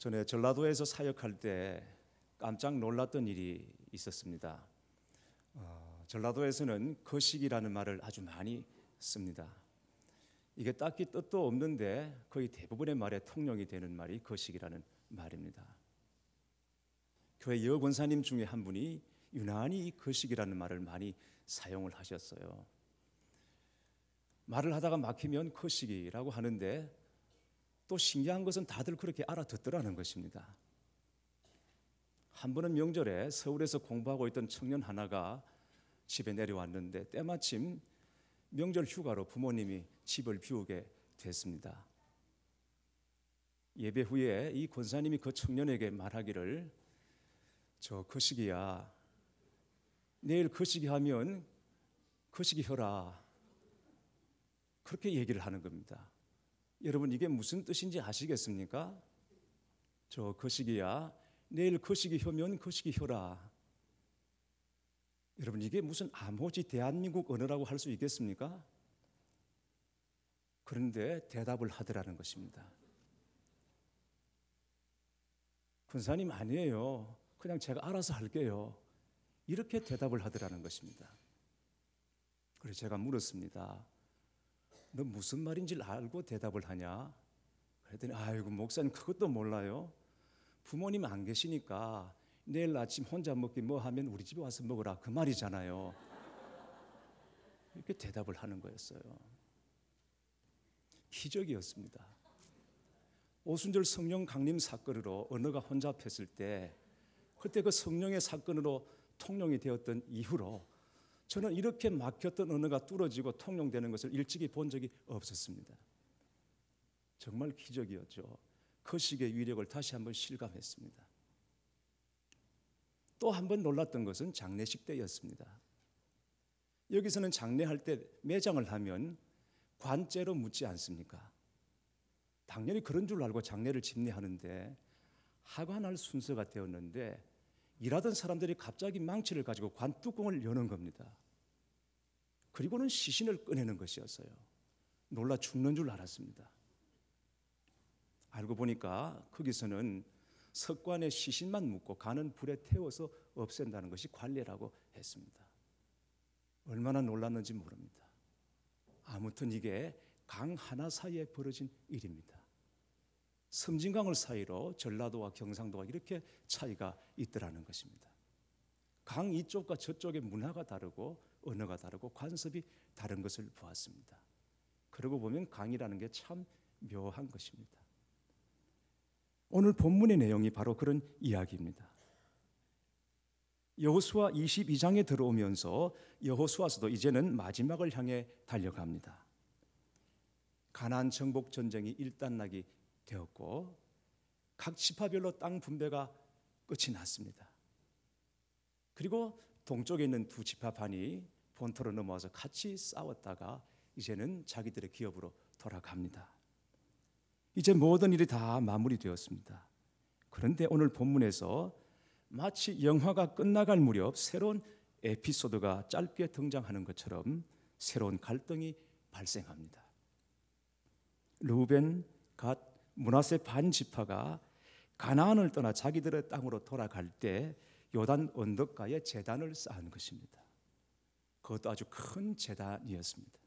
전에 전라도에서 사역할 때 깜짝 놀랐던 일이 있었습니다. 전라도에서는 거식이라는 말을 아주 많이 씁니다. 이게 딱히 뜻도 없는데 거의 대부분의 말에 통용이 되는 말이 거식이라는 말입니다. 교회 여권사님 중에 한 분이 유난히 이 거식이라는 말을 많이 사용을 하셨어요. 말을 하다가 막히면 거식이라고 하는데 또 신기한 것은 다들 그렇게 알아듣더라는 것입니다. 한 번은 명절에 서울에서 공부하고 있던 청년 하나가 집에 내려왔는데 때마침 명절 휴가로 부모님이 집을 비우게 됐습니다. 예배 후에 이 권사님이 그 청년에게 말하기를 저 거식이야, 내일 거식이 하면 거식이 혀라, 그렇게 얘기를 하는 겁니다. 여러분 이게 무슨 뜻인지 아시겠습니까? 저 거식이야, 내일 거식이 혀면 거식이 혀라. 여러분 이게 무슨 아무지 대한민국 언어라고 할 수 있겠습니까? 그런데 대답을 하더라는 것입니다. 권사님 아니에요, 그냥 제가 알아서 할게요, 이렇게 대답을 하더라는 것입니다. 그래서 제가 물었습니다. 너 무슨 말인지 알고 대답을 하냐? 그랬더니 아이고 목사님 그것도 몰라요. 부모님 안 계시니까 내일 아침 혼자 먹기 뭐 하면 우리 집에 와서 먹으라 그 말이잖아요. 이렇게 대답을 하는 거였어요. 기적이었습니다. 오순절 성령 강림 사건으로 언어가 혼잡했을 때 그때 그 성령의 사건으로 통용이 되었던 이후로 저는 이렇게 막혔던 언어가 뚫어지고 통용되는 것을 일찍이 본 적이 없었습니다. 정말 기적이었죠. 거식의 위력을 다시 한번 실감했습니다. 또 한 번 놀랐던 것은 장례식 때였습니다. 여기서는 장례할 때 매장을 하면 관째로 묻지 않습니까? 당연히 그런 줄 알고 장례를 집례하는데 하관할 순서가 되었는데 일하던 사람들이 갑자기 망치를 가지고 관뚜껑을 여는 겁니다. 그리고는 시신을 꺼내는 것이었어요. 놀라 죽는 줄 알았습니다. 알고 보니까 거기서는 석관에 시신만 묻고 간은 불에 태워서 없앤다는 것이 관례라고 했습니다. 얼마나 놀랐는지 모릅니다. 아무튼 이게 강 하나 사이에 벌어진 일입니다. 섬진강을 사이로 전라도와 경상도가 이렇게 차이가 있더라는 것입니다. 강 이쪽과 저쪽의 문화가 다르고 언어가 다르고 관습이 다른 것을 보았습니다. 그러고 보면 강이라는 게 참 묘한 것입니다. 오늘 본문의 내용이 바로 그런 이야기입니다. 여호수아 22장에 들어오면서 여호수아서도 이제는 마지막을 향해 달려갑니다. 가나안 정복 전쟁이 일단락이 되었고 각 지파별로 땅 분배가 끝이 났습니다. 그리고 동쪽에 있는 두 지파반이 본토로 넘어와서 같이 싸웠다가 이제는 자기들의 기업으로 돌아갑니다. 이제 모든 일이 다 마무리되었습니다. 그런데 오늘 본문에서 마치 영화가 끝나갈 무렵 새로운 에피소드가 짧게 등장하는 것처럼 새로운 갈등이 발생합니다. 르우벤, 갓, 므낫세 반 지파가 가나안을 떠나 자기들의 땅으로 돌아갈 때 요단 언덕가에 제단을 쌓은 것입니다. 그것도 아주 큰 제단이었습니다.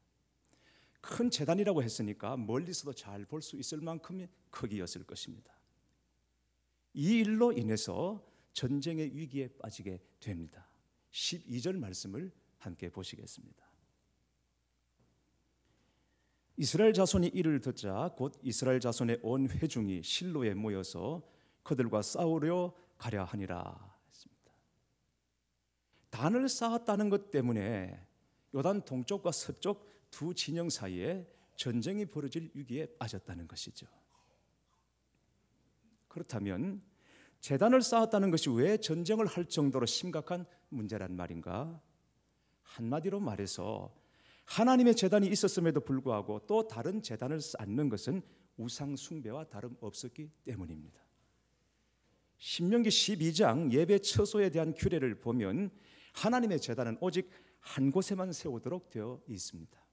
큰 제단이라고 했으니까 멀리서도 잘 볼 수 있을 만큼의 크기였을 것입니다. 이 일로 인해서 전쟁의 위기에 빠지게 됩니다. 12절 말씀을 함께 보시겠습니다. 이스라엘 자손이 이를 듣자 곧 이스라엘 자손의 온 회중이 실로에 모여서 그들과 싸우려 가려 하니라 했습니다. 단을 쌓았다는 것 때문에 요단 동쪽과 서쪽 두 진영 사이에 전쟁이 벌어질 위기에 빠졌다는 것이죠. 그렇다면 제단을 쌓았다는 것이 왜 전쟁을 할 정도로 심각한 문제란 말인가? 한마디로 말해서 하나님의 제단이 있었음에도 불구하고 또 다른 제단을 쌓는 것은 우상 숭배와 다름없었기 때문입니다. 신명기 12장 예배 처소에 대한 규례를 보면 하나님의 제단은 오직 한 곳에만 세우도록 되어 있습니다.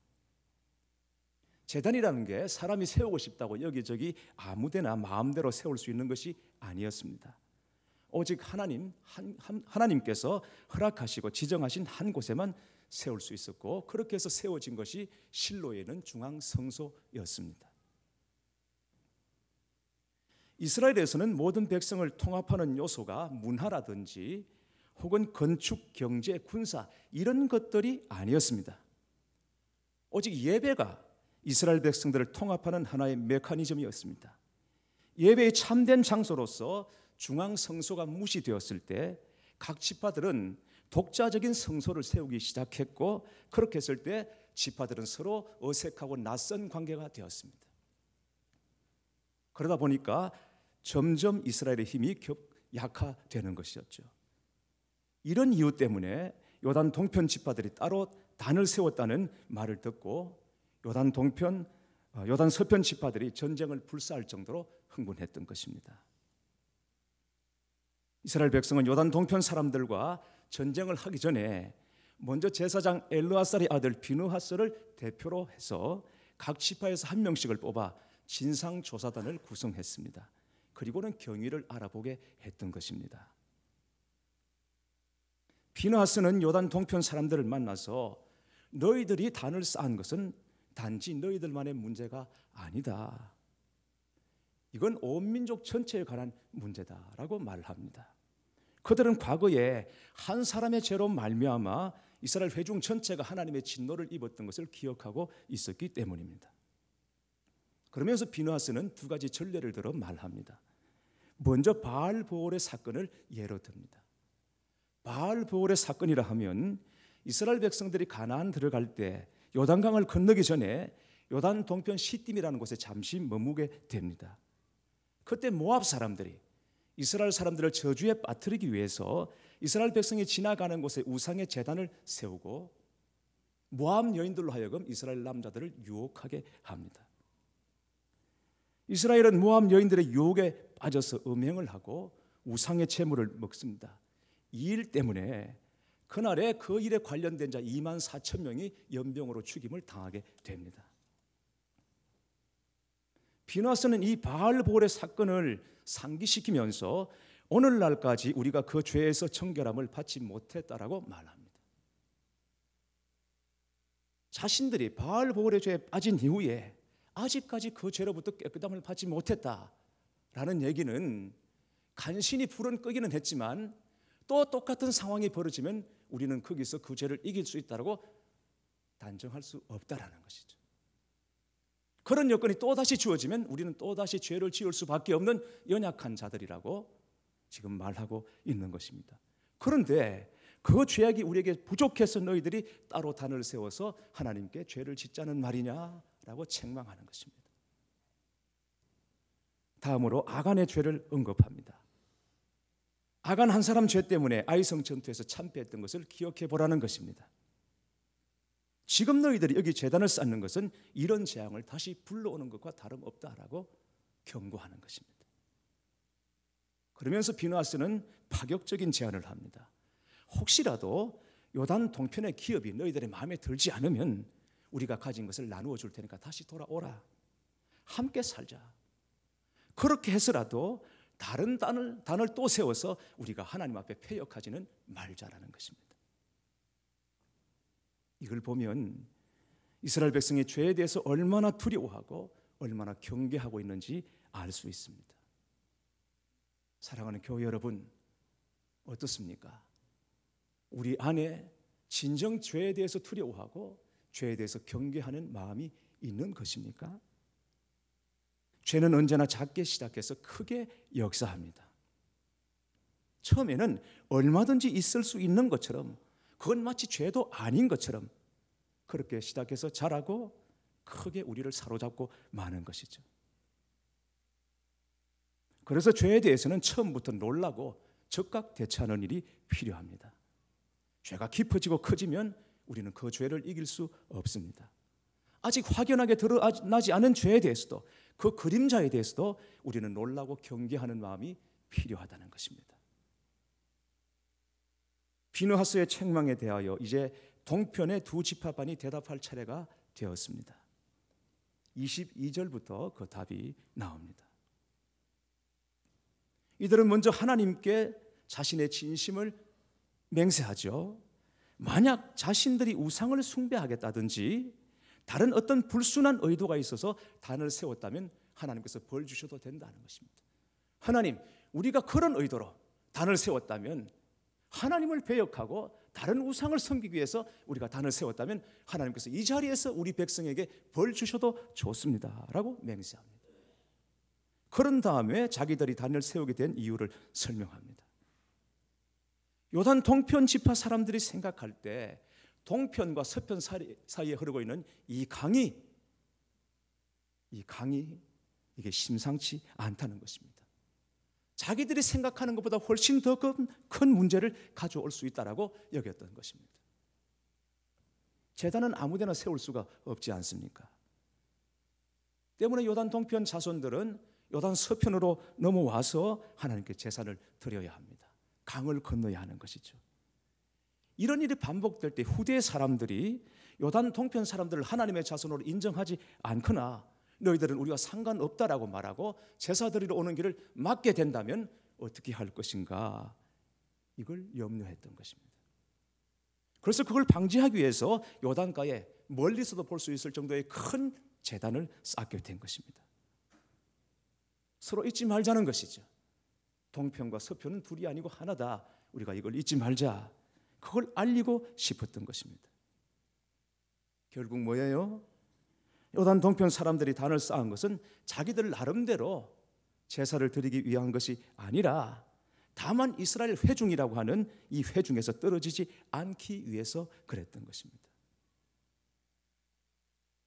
제단이라는 게 사람이 세우고 싶다고 여기저기 아무데나 마음대로 세울 수 있는 것이 아니었습니다. 오직 하나님께서 허락하시고 지정하신 한 곳에만 세울 수 있었고, 그렇게 해서 세워진 것이 실로에 있는 중앙 성소였습니다. 이스라엘에서는 모든 백성을 통합하는 요소가 문화라든지 혹은 건축, 경제, 군사 이런 것들이 아니었습니다. 오직 예배가 이스라엘 백성들을 통합하는 하나의 메커니즘이었습니다. 예배의 참된 장소로서 중앙 성소가 무시되었을 때 각 지파들은 독자적인 성소를 세우기 시작했고, 그렇게 했을 때 지파들은 서로 어색하고 낯선 관계가 되었습니다. 그러다 보니까 점점 이스라엘의 힘이 약화되는 것이었죠. 이런 이유 때문에 요단 동편 지파들이 따로 단을 세웠다는 말을 듣고 요단 서편 지파들이 전쟁을 불사할 정도로 흥분했던 것입니다. 이스라엘 백성은 요단 동편 사람들과 전쟁을 하기 전에 먼저 제사장 엘르아살의 아들 비느하스를 대표로 해서 각 지파에서 한 명씩을 뽑아 진상조사단을 구성했습니다. 그리고는 경위를 알아보게 했던 것입니다. 비느하스는 요단 동편 사람들을 만나서 너희들이 단을 쌓은 것은 단지 너희들만의 문제가 아니다. 이건 온 민족 전체에 관한 문제다라고 말합니다. 그들은 과거에 한 사람의 죄로 말미암아 이스라엘 회중 전체가 하나님의 진노를 입었던 것을 기억하고 있었기 때문입니다. 그러면서 비느하스는 두 가지 전례를 들어 말합니다. 먼저 바알보올의 사건을 예로 듭니다. 바알보올의 사건이라 하면 이스라엘 백성들이 가나안 들어갈 때 요단강을 건너기 전에 요단 동편 시딤이라는 곳에 잠시 머무게 됩니다. 그때 모압 사람들이 이스라엘 사람들을 저주에 빠뜨리기 위해서 이스라엘 백성이 지나가는 곳에 우상의 제단을 세우고 모압 여인들로 하여금 이스라엘 남자들을 유혹하게 합니다. 이스라엘은 모압 여인들의 유혹에 빠져서 음행을 하고 우상의 제물을 먹습니다. 이 일 때문에 그날에 그 일에 관련된 자 2만 4천 명이 연병으로 죽임을 당하게 됩니다. 비느하스는 이 바알보올의 사건을 상기시키면서 오늘날까지 우리가 그 죄에서 청결함을 받지 못했다라고 말합니다. 자신들이 바알보올의 죄에 빠진 이후에 아직까지 그 죄로부터 깨끗함을 받지 못했다라는 얘기는 간신히 불은 끄기는 했지만 또 똑같은 상황이 벌어지면 우리는 거기서 그 죄를 이길 수 있다고 단정할 수 없다라는 것이죠. 그런 여건이 또다시 주어지면 우리는 또다시 죄를 지을 수밖에 없는 연약한 자들이라고 지금 말하고 있는 것입니다. 그런데 그 죄악이 우리에게 부족해서 너희들이 따로 단을 세워서 하나님께 죄를 짓자는 말이냐라고 책망하는 것입니다. 다음으로 아간의 죄를 언급합니다. 아간 한 사람 죄 때문에 아이성 전투에서 참패했던 것을 기억해 보라는 것입니다. 지금 너희들이 여기 제단을 쌓는 것은 이런 재앙을 다시 불러오는 것과 다름없다라고 경고하는 것입니다. 그러면서 비느하스는 파격적인 제안을 합니다. 혹시라도 요단 동편의 기업이 너희들의 마음에 들지 않으면 우리가 가진 것을 나누어 줄 테니까 다시 돌아오라. 함께 살자. 그렇게 해서라도 다른 단을 또 세워서 우리가 하나님 앞에 패역하지는 말자라는 것입니다. 이걸 보면 이스라엘 백성이 죄에 대해서 얼마나 두려워하고 얼마나 경계하고 있는지 알 수 있습니다. 사랑하는 교회 여러분, 어떻습니까? 우리 안에 진정 죄에 대해서 두려워하고 죄에 대해서 경계하는 마음이 있는 것입니까? 죄는 언제나 작게 시작해서 크게 역사합니다. 처음에는 얼마든지 있을 수 있는 것처럼, 그건 마치 죄도 아닌 것처럼 그렇게 시작해서 자라고 크게 우리를 사로잡고 마는 것이죠. 그래서 죄에 대해서는 처음부터 놀라고 즉각 대처하는 일이 필요합니다. 죄가 깊어지고 커지면 우리는 그 죄를 이길 수 없습니다. 아직 확연하게 드러나지 않은 죄에 대해서도, 그 그림자에 대해서도 우리는 놀라고 경계하는 마음이 필요하다는 것입니다. 비느하스의 책망에 대하여 이제 동편의 두 지파반이 대답할 차례가 되었습니다. 22절부터 그 답이 나옵니다. 이들은 먼저 하나님께 자신의 진심을 맹세하죠. 만약 자신들이 우상을 숭배하겠다든지 다른 어떤 불순한 의도가 있어서 단을 세웠다면 하나님께서 벌 주셔도 된다는 것입니다. 하나님, 우리가 그런 의도로 단을 세웠다면, 하나님을 배역하고 다른 우상을 섬기기 위해서 우리가 단을 세웠다면 하나님께서 이 자리에서 우리 백성에게 벌 주셔도 좋습니다 라고 맹세합니다. 그런 다음에 자기들이 단을 세우게 된 이유를 설명합니다. 요단 동편 지파 사람들이 생각할 때 동편과 서편 사이에 흐르고 있는 이 강이 이게 심상치 않다는 것입니다. 자기들이 생각하는 것보다 훨씬 더 큰 문제를 가져올 수 있다라고 여겼던 것입니다. 제단은 아무데나 세울 수가 없지 않습니까? 때문에 요단 동편 자손들은 요단 서편으로 넘어와서 하나님께 제사를 드려야 합니다. 강을 건너야 하는 것이죠. 이런 일이 반복될 때 후대 사람들이 요단 동편 사람들을 하나님의 자손으로 인정하지 않거나 너희들은 우리와 상관없다라고 말하고 제사 드리러 오는 길을 막게 된다면 어떻게 할 것인가, 이걸 염려했던 것입니다. 그래서 그걸 방지하기 위해서 요단가에 멀리서도 볼 수 있을 정도의 큰 제단을 쌓게 된 것입니다. 서로 잊지 말자는 것이죠. 동편과 서편은 둘이 아니고 하나다, 우리가 이걸 잊지 말자, 그걸 알리고 싶었던 것입니다. 결국 뭐예요? 요단 동편 사람들이 단을 쌓은 것은 자기들 나름대로 제사를 드리기 위한 것이 아니라 다만 이스라엘 회중이라고 하는 이 회중에서 떨어지지 않기 위해서 그랬던 것입니다.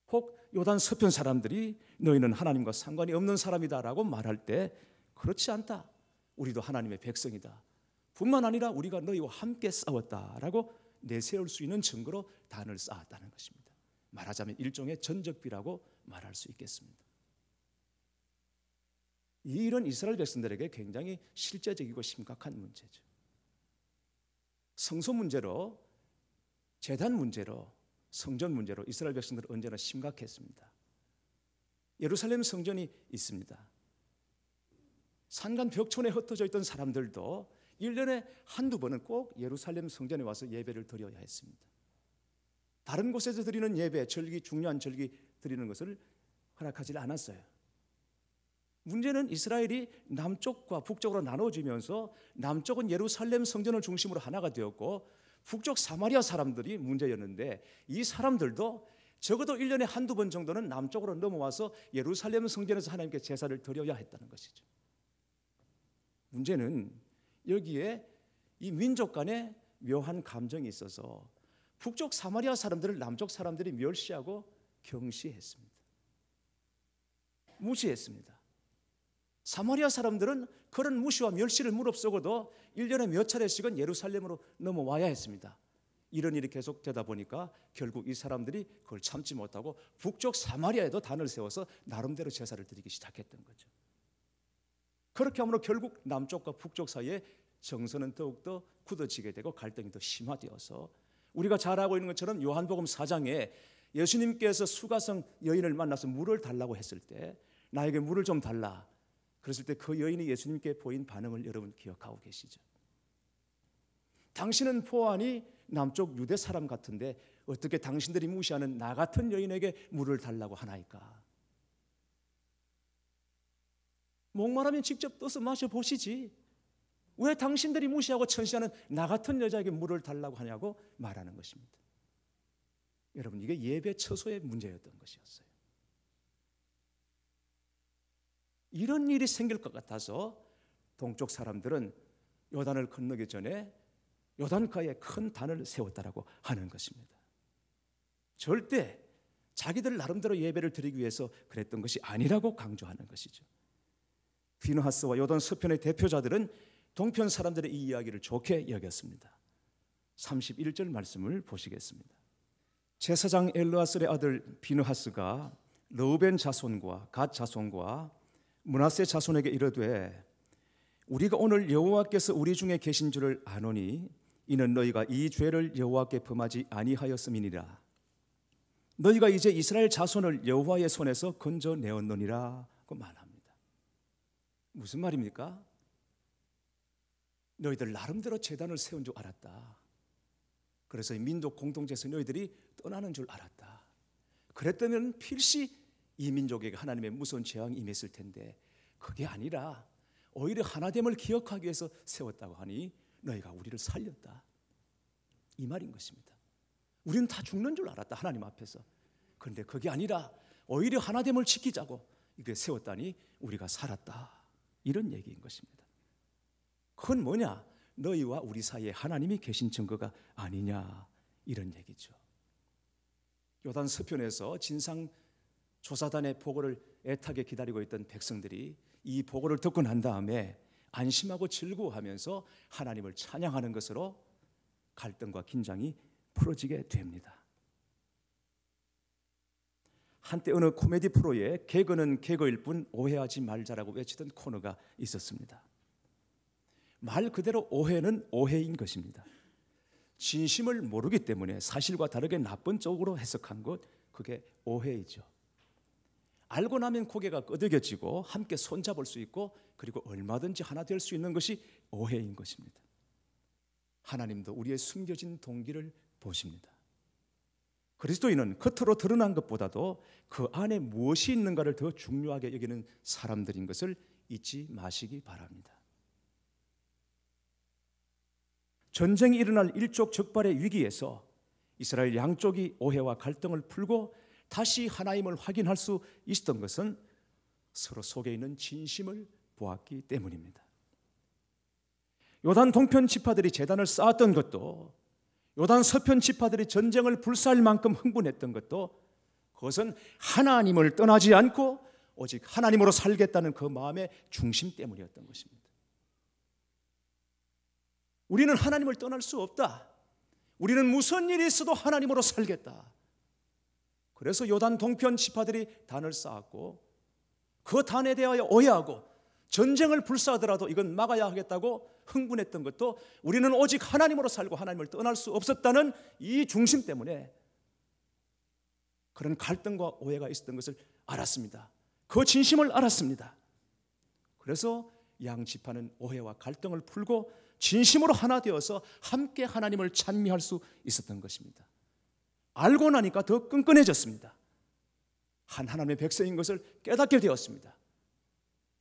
혹 요단 서편 사람들이 너희는 하나님과 상관이 없는 사람이다라고 말할 때 그렇지 않다, 우리도 하나님의 백성이다, 뿐만 아니라 우리가 너희와 함께 싸웠다라고 내세울 수 있는 증거로 단을 쌓았다는 것입니다. 말하자면 일종의 전적비라고 말할 수 있겠습니다. 이 일은 이스라엘 백성들에게 굉장히 실제적이고 심각한 문제죠. 성소 문제로, 제단 문제로, 성전 문제로 이스라엘 백성들은 언제나 심각했습니다. 예루살렘 성전이 있습니다. 산간 벽촌에 흩어져 있던 사람들도 1년에 한두 번은 꼭 예루살렘 성전에 와서 예배를 드려야 했습니다. 다른 곳에서 드리는 예배, 절기, 중요한 절기 드리는 것을 허락하지 않았어요. 문제는 이스라엘이 남쪽과 북쪽으로 나눠지면서 남쪽은 예루살렘 성전을 중심으로 하나가 되었고 북쪽 사마리아 사람들이 문제였는데, 이 사람들도 적어도 1년에 한두 번 정도는 남쪽으로 넘어와서 예루살렘 성전에서 하나님께 제사를 드려야 했다는 것이죠. 문제는 여기에 이 민족 간에 묘한 감정이 있어서 북쪽 사마리아 사람들을 남쪽 사람들이 멸시하고 경시했습니다. 무시했습니다. 사마리아 사람들은 그런 무시와 멸시를 무릅쓰고도 1년에 몇 차례씩은 예루살렘으로 넘어와야 했습니다. 이런 일이 계속되다 보니까 결국 이 사람들이 그걸 참지 못하고 북쪽 사마리아에도 단을 세워서 나름대로 제사를 드리기 시작했던 거죠. 그렇게 함으로 결국 남쪽과 북쪽 사이에 정서는 더욱더 굳어지게 되고 갈등이 더 심화되어서 우리가 잘 알고 있는 것처럼 요한복음 4장에 예수님께서 수가성 여인을 만나서 물을 달라고 했을 때 나에게 물을 좀 달라 그랬을 때 그 여인이 예수님께 보인 반응을 여러분 기억하고 계시죠? 당신은 보아하니 남쪽 유대 사람 같은데 어떻게 당신들이 무시하는 나 같은 여인에게 물을 달라고 하나이까? 목마르면 직접 떠서 마셔보시지 왜 당신들이 무시하고 천시하는 나 같은 여자에게 물을 달라고 하냐고 말하는 것입니다. 여러분, 이게 예배 처소의 문제였던 것이었어요. 이런 일이 생길 것 같아서 동쪽 사람들은 요단을 건너기 전에 요단가에 큰 단을 세웠다라고 하는 것입니다. 절대 자기들 나름대로 예배를 드리기 위해서 그랬던 것이 아니라고 강조하는 것이죠. 비느하스와 요단 서편의 대표자들은 동편 사람들의 이 이야기를 좋게 여겼습니다. 31절 말씀을 보시겠습니다. 제사장 엘르아슬의 아들 비느하스가 르우벤 자손과 갓 자손과 므낫세 자손에게 이르되 우리가 오늘 여호와께서 우리 중에 계신 줄을 아노니 이는 너희가 이 죄를 여호와께 범하지 아니하였음이니라. 너희가 이제 이스라엘 자손을 여호와의 손에서 건져내었느니라고 말합니다. 무슨 말입니까? 너희들 나름대로 제단을 세운 줄 알았다. 그래서 민족 공동체에서 너희들이 떠나는 줄 알았다. 그랬다면 필시 이 민족에게 하나님의 무서운 재앙이 임했을 텐데 그게 아니라 오히려 하나됨을 기억하기 위해서 세웠다고 하니 너희가 우리를 살렸다. 이 말인 것입니다. 우리는 다 죽는 줄 알았다, 하나님 앞에서. 그런데 그게 아니라 오히려 하나됨을 지키자고 이게 세웠다니 우리가 살았다. 이런 얘기인 것입니다. 그건 뭐냐? 너희와 우리 사이에 하나님이 계신 증거가 아니냐, 이런 얘기죠. 요단 서편에서 진상 조사단의 보고를 애타게 기다리고 있던 백성들이 이 보고를 듣고 난 다음에 안심하고 즐거워하면서 하나님을 찬양하는 것으로 갈등과 긴장이 풀어지게 됩니다. 한때 어느 코미디 프로에 개그는 개그일 뿐 오해하지 말자라고 외치던 코너가 있었습니다. 말 그대로 오해는 오해인 것입니다. 진심을 모르기 때문에 사실과 다르게 나쁜 쪽으로 해석한 것, 그게 오해이죠. 알고 나면 고개가 끄덕여지고 함께 손잡을 수 있고 그리고 얼마든지 하나 될 수 있는 것이 오해인 것입니다. 하나님도 우리의 숨겨진 동기를 보십니다. 그리스도인은 겉으로 드러난 것보다도 그 안에 무엇이 있는가를 더 중요하게 여기는 사람들인 것을 잊지 마시기 바랍니다. 전쟁이 일어날 일촉즉발의 위기에서 이스라엘 양쪽이 오해와 갈등을 풀고 다시 하나님을 확인할 수 있었던 것은 서로 속에 있는 진심을 보았기 때문입니다. 요단 동편 지파들이 제단을 쌓았던 것도, 요단 서편 지파들이 전쟁을 불사할 만큼 흥분했던 것도, 그것은 하나님을 떠나지 않고 오직 하나님으로 살겠다는 그 마음의 중심 때문이었던 것입니다. 우리는 하나님을 떠날 수 없다. 우리는 무슨 일이 있어도 하나님으로 살겠다. 그래서 요단 동편 지파들이 단을 쌓았고 그 단에 대하여 오해하고 전쟁을 불사하더라도 이건 막아야 하겠다고 흥분했던 것도 우리는 오직 하나님으로 살고 하나님을 떠날 수 없었다는 이 중심 때문에 그런 갈등과 오해가 있었던 것을 알았습니다. 그 진심을 알았습니다. 그래서 양 지파는 오해와 갈등을 풀고 진심으로 하나 되어서 함께 하나님을 찬미할 수 있었던 것입니다. 알고 나니까 더 끈끈해졌습니다. 한 하나님의 백성인 것을 깨닫게 되었습니다.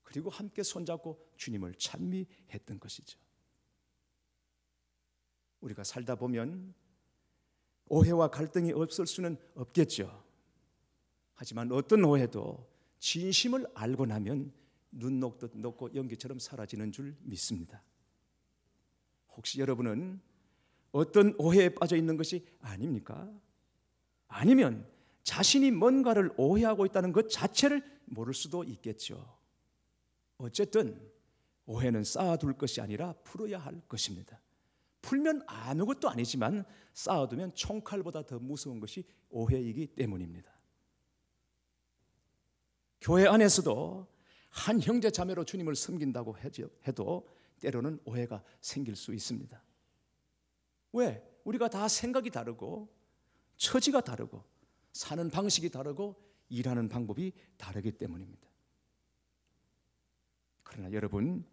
그리고 함께 손잡고 주님을 찬미했던 것이죠. 우리가 살다 보면 오해와 갈등이 없을 수는 없겠죠. 하지만 어떤 오해도 진심을 알고 나면 눈 녹듯 녹고 연기처럼 사라지는 줄 믿습니다. 혹시 여러분은 어떤 오해에 빠져 있는 것이 아닙니까? 아니면 자신이 뭔가를 오해하고 있다는 것 자체를 모를 수도 있겠죠. 어쨌든 오해는 쌓아둘 것이 아니라 풀어야 할 것입니다. 풀면 아무것도 아니지만 쌓아두면 총칼보다 더 무서운 것이 오해이기 때문입니다. 교회 안에서도 한 형제 자매로 주님을 섬긴다고 해도 때로는 오해가 생길 수 있습니다. 왜? 우리가 다 생각이 다르고 처지가 다르고 사는 방식이 다르고 일하는 방법이 다르기 때문입니다. 그러나 여러분,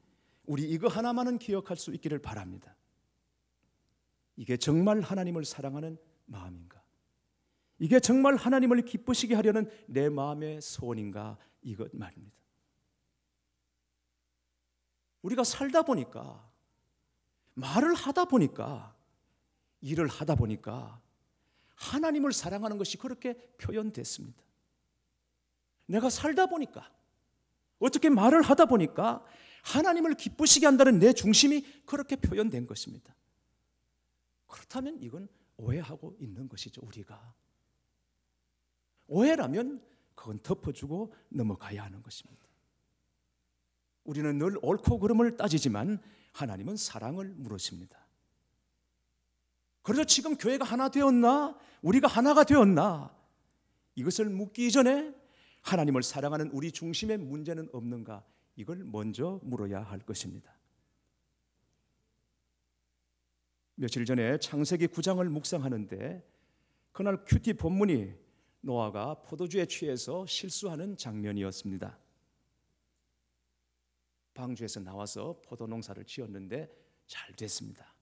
우리 이거 하나만은 기억할 수 있기를 바랍니다. 이게 정말 하나님을 사랑하는 마음인가? 이게 정말 하나님을 기쁘시게 하려는 내 마음의 소원인가? 이것 말입니다. 우리가 살다 보니까, 말을 하다 보니까, 일을 하다 보니까 하나님을 사랑하는 것이 그렇게 표현됐습니다. 내가 살다 보니까, 어떻게 말을 하다 보니까 하나님을 기쁘시게 한다는 내 중심이 그렇게 표현된 것입니다. 그렇다면 이건 오해하고 있는 것이죠, 우리가. 오해라면 그건 덮어주고 넘어가야 하는 것입니다. 우리는 늘 옳고 그름을 따지지만 하나님은 사랑을 물으십니다. 그래서 지금 교회가 하나 되었나? 우리가 하나가 되었나? 이것을 묻기 이전에 하나님을 사랑하는 우리 중심에 문제는 없는가? 이걸 먼저 물어야 할 것입니다. 며칠 전에 창세기 9장을 묵상하는데 그날 큐티 본문이 노아가 포도주에 취해서 실수하는 장면이었습니다. 방주에서 나와서 포도 농사를 지었는데 잘 됐습니다.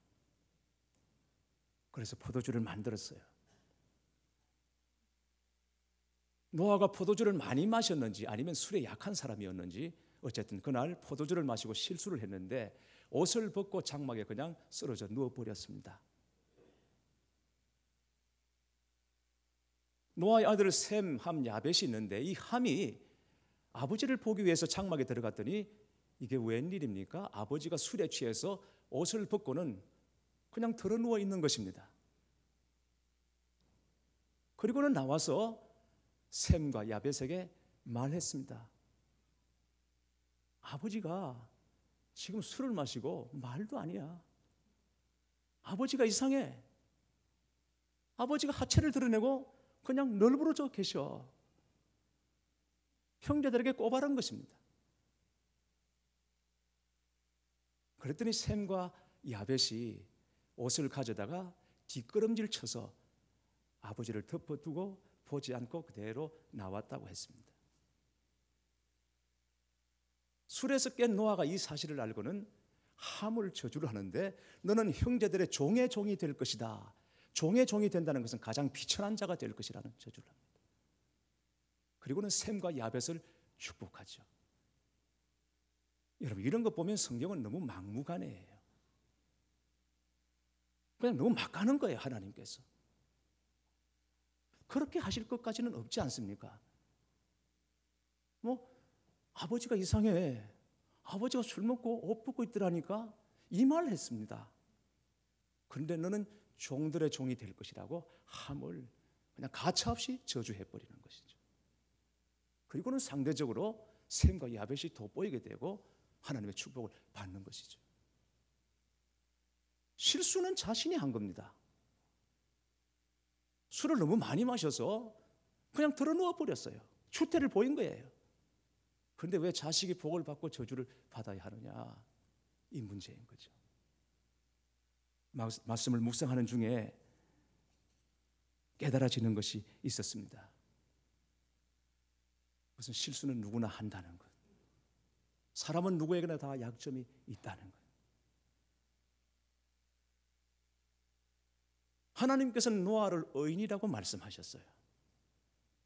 그래서 포도주를 만들었어요. 노아가 포도주를 많이 마셨는지 아니면 술에 약한 사람이었는지 어쨌든 그날 포도주를 마시고 실수를 했는데 옷을 벗고 장막에 그냥 쓰러져 누워버렸습니다. 노아의 아들 셈, 함, 야벳이 있는데 이 함이 아버지를 보기 위해서 장막에 들어갔더니 이게 웬일입니까? 아버지가 술에 취해서 옷을 벗고는 그냥 드러누워 있는 것입니다. 그리고는 나와서 셈과 야벳에게 말했습니다. 아버지가 지금 술을 마시고 말도 아니야. 아버지가 이상해. 아버지가 하체를 드러내고 그냥 널브러져 계셔. 형제들에게 꼬발한 것입니다. 그랬더니 셈과 야벳이 옷을 가져다가 뒷걸음질 쳐서 아버지를 덮어두고 보지 않고 그대로 나왔다고 했습니다. 술에서 깬 노아가 이 사실을 알고는 함을 저주를 하는데 너는 형제들의 종의 종이 될 것이다. 종의 종이 된다는 것은 가장 비천한 자가 될 것이라는 저주를 합니다. 그리고는 셈과 야벳을 축복하죠. 여러분 이런 거 보면 성경은 너무 막무가내예요. 그냥 너무 막 가는 거예요. 하나님께서 그렇게 하실 것까지는 없지 않습니까? 아버지가 이상해. 아버지가 술 먹고 옷 벗고 있더라니까 이 말을 했습니다. 그런데 너는 종들의 종이 될 것이라고 함을 그냥 가차없이 저주해버리는 것이죠. 그리고는 상대적으로 셈과 야벳이 돋보이게 되고 하나님의 축복을 받는 것이죠. 실수는 자신이 한 겁니다. 술을 너무 많이 마셔서 그냥 드러누워 버렸어요. 추태를 보인 거예요. 그런데 왜 자식이 복을 받고 저주를 받아야 하느냐, 이 문제인 거죠. 말씀을 묵상하는 중에 깨달아지는 것이 있었습니다. 무슨 실수는 누구나 한다는 것, 사람은 누구에게나 다 약점이 있다는 것. 하나님께서는 노아를 의인이라고 말씀하셨어요.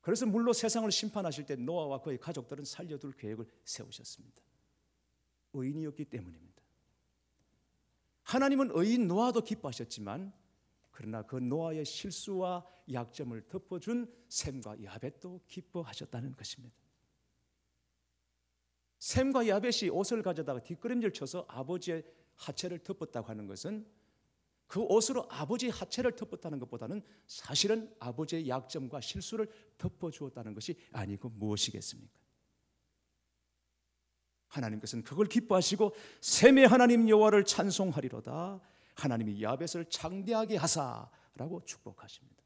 그래서 물로 세상을 심판하실 때 노아와 그의 가족들은 살려둘 계획을 세우셨습니다. 의인이었기 때문입니다. 하나님은 의인 노아도 기뻐하셨지만 그러나 그 노아의 실수와 약점을 덮어준 셈과 야벳도 기뻐하셨다는 것입니다. 셈과 야벳이 옷을 가져다가 뒷걸음질 쳐서 아버지의 하체를 덮었다고 하는 것은 그 옷으로 아버지의 하체를 덮었다는 것보다는 사실은 아버지의 약점과 실수를 덮어주었다는 것이 아니고 무엇이겠습니까? 하나님께서는 그걸 기뻐하시고 셈의 하나님 여호와를 찬송하리로다. 하나님이 야벳을 창대하게 하사라고 축복하십니다.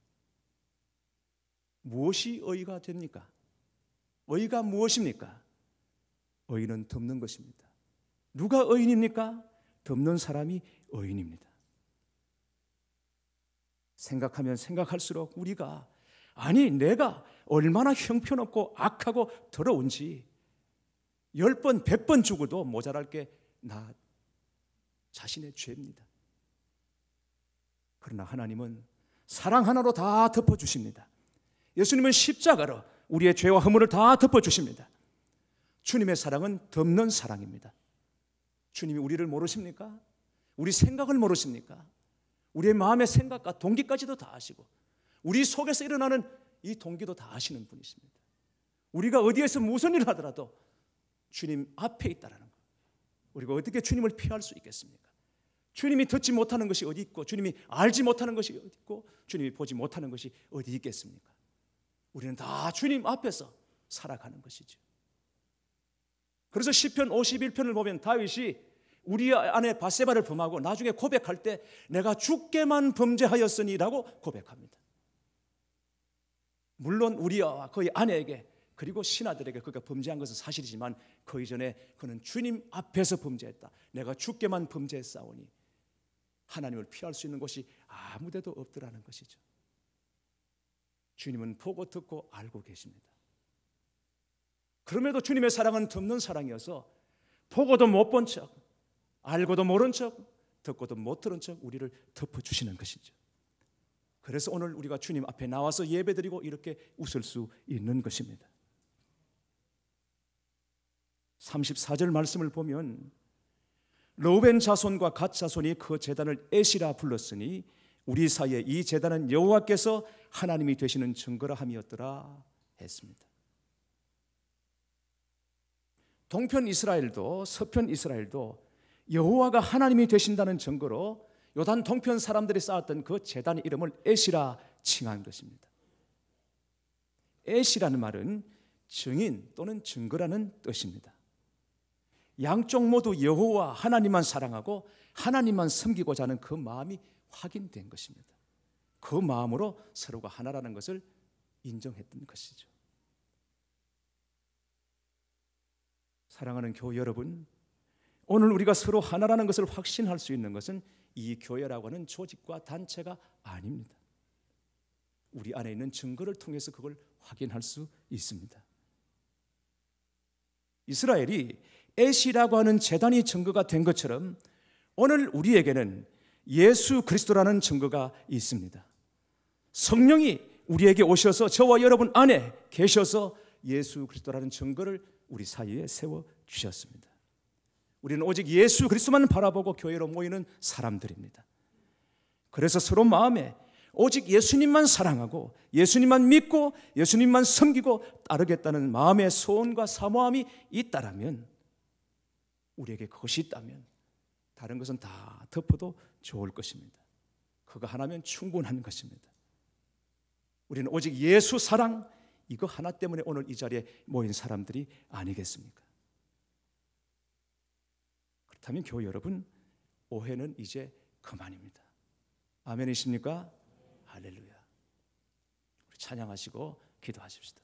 무엇이 의가 됩니까? 의가 무엇입니까? 의는 덮는 것입니다. 누가 의인입니까? 덮는 사람이 의인입니다. 생각하면 생각할수록 우리가 내가 얼마나 형편없고 악하고 더러운지 10번, 100번 죽어도 모자랄 게 나 자신의 죄입니다. 그러나 하나님은 사랑 하나로 다 덮어주십니다. 예수님은 십자가로 우리의 죄와 허물을 다 덮어주십니다. 주님의 사랑은 덮는 사랑입니다. 주님이 우리를 모르십니까? 우리 생각을 모르십니까? 우리의 마음의 생각과 동기까지도 다 아시고 우리 속에서 일어나는 이 동기도 다 아시는 분이십니다. 우리가 어디에서 무슨 일을 하더라도 주님 앞에 있다는 것, 우리가 어떻게 주님을 피할 수 있겠습니까? 주님이 듣지 못하는 것이 어디 있고 주님이 알지 못하는 것이 어디 있고 주님이 보지 못하는 것이 어디 있겠습니까? 우리는 다 주님 앞에서 살아가는 것이죠. 그래서 시편 51편을 보면 다윗이 우리 아내 바세바를 범하고 나중에 고백할 때 내가 주께만 범죄하였으니라고 고백합니다. 물론 우리와 그의 아내에게 그리고 신하들에게 그가 범죄한 것은 사실이지만 그 이전에 그는 주님 앞에서 범죄했다. 내가 주께만 범죄했사오니 하나님을 피할 수 있는 곳이 아무데도 없더라는 것이죠. 주님은 보고 듣고 알고 계십니다. 그럼에도 주님의 사랑은 덮는 사랑이어서 보고도 못 본 척, 알고도 모른 척, 듣고도 못 들은 척 우리를 덮어주시는 것이죠. 그래서 오늘 우리가 주님 앞에 나와서 예배드리고 이렇게 웃을 수 있는 것입니다. 34절 말씀을 보면 르우벤 자손과 갓 자손이 그 제단을 에시라 불렀으니 우리 사이에 이 제단은 여호와께서 하나님이 되시는 증거라 함이었더라 했습니다. 동편 이스라엘도 서편 이스라엘도 여호와가 하나님이 되신다는 증거로 요단 동편 사람들이 쌓았던 그 제단의 이름을 에시라 칭한 것입니다. 에시라는 말은 증인 또는 증거라는 뜻입니다. 양쪽 모두 여호와 하나님만 사랑하고 하나님만 섬기고자 하는 그 마음이 확인된 것입니다. 그 마음으로 서로가 하나라는 것을 인정했던 것이죠. 사랑하는 교회 여러분, 오늘 우리가 서로 하나라는 것을 확신할 수 있는 것은 이 교회라고 하는 조직과 단체가 아닙니다. 우리 안에 있는 증거를 통해서 그걸 확인할 수 있습니다. 이스라엘이 에시라고 하는 제단이 증거가 된 것처럼 오늘 우리에게는 예수 그리스도라는 증거가 있습니다. 성령이 우리에게 오셔서 저와 여러분 안에 계셔서 예수 그리스도라는 증거를 우리 사이에 세워주셨습니다. 우리는 오직 예수 그리스도만 바라보고 교회로 모이는 사람들입니다. 그래서 서로 마음에 오직 예수님만 사랑하고 예수님만 믿고 예수님만 섬기고 따르겠다는 마음의 소원과 사모함이 있다라면, 우리에게 그것이 있다면 다른 것은 다 덮어도 좋을 것입니다. 그거 하나면 충분한 것입니다. 우리는 오직 예수 사랑, 이거 하나 때문에 오늘 이 자리에 모인 사람들이 아니겠습니까? 그렇다면 교회 여러분, 오해는 이제 그만입니다. 아멘이십니까? 할렐루야. 우리 찬양하시고 기도하십시다.